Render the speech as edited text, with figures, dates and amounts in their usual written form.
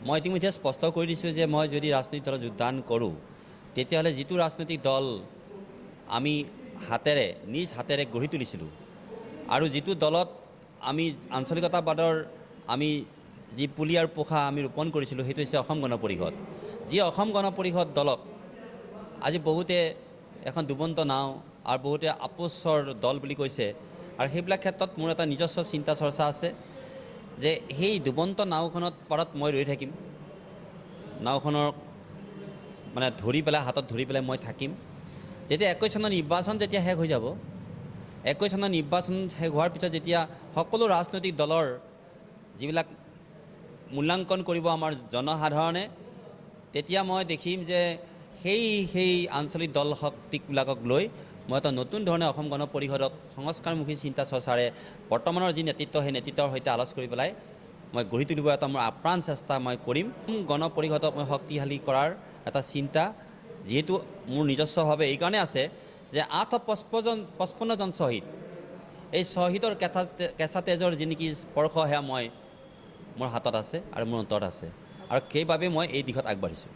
মই ইতিমধ্যে স্পষ্ট কৰি দিছোঁ যে মই যদি ৰাজনৈতিক দলত যোগদান কৰোঁ তেতিয়াহ'লে যিটো ৰাজনৈতিক দল আমি নিজ হাতেৰে গঢ়ি তুলিছিলোঁ আৰু যিটো দলত আমি আঞ্চলিকতাবাদৰ আমি যি পুলি আৰু পোখা আমি ৰোপণ কৰিছিলোঁ সেইটো হৈছে অসম গণ পৰিষদ। যি অসম গণ পৰিষদ দলক আজি বহুতে এখন ডুবন্ত নাও আৰু বহুতে আপোচৰ দল বুলি কৈছে আৰু সেইবিলাক ক্ষেত্ৰত মোৰ এটা নিজস্ব চিন্তা চৰ্চা আছে যে সেই ডুবন্ত নাওখনত পাৰত মই ৰৈ থাকিম, নাওখনৰ মানে হাতত ধৰি পেলাই মই থাকিম। যেতিয়া 21 চনৰ নিৰ্বাচন যেতিয়া শেষ হৈ যাব, 21 চনৰ নিৰ্বাচন শেষ হোৱাৰ পিছত যেতিয়া সকলো ৰাজনৈতিক দলৰ যিবিলাক মূল্যাংকন কৰিব আমাৰ জনসাধাৰণে, তেতিয়া মই দেখিম যে সেই আঞ্চলিক দল শক্তিবিলাকক লৈ মই এটা নতুন ধৰণে অসম গণ পৰিষদক সংস্কাৰমুখী চিন্তা চৰ্চাৰে বৰ্তমানৰ যি নেতৃত্ব সেই নেতৃত্বৰ সৈতে আলোচনা কৰি পেলাই মই গঢ়ি তুলিব এটা মোৰ আপ্ৰাণ চেষ্টা মই কৰিম। গণ পৰিষদক মই শক্তিশালী কৰাৰ এটা চিন্তা যিহেতু মোৰ নিজস্বভাৱে এইকাৰণে আছে যে 855 জন শ্বহীদ, এই শ্বহীদৰ কেঁচা তেজৰ যি নেকি স্পৰ্শ সেয়া মোৰ হাতত আছে আৰু মোৰ অন্তৰত আছে আৰু সেইবাবে মই এই দিশত আগবাঢ়িছোঁ।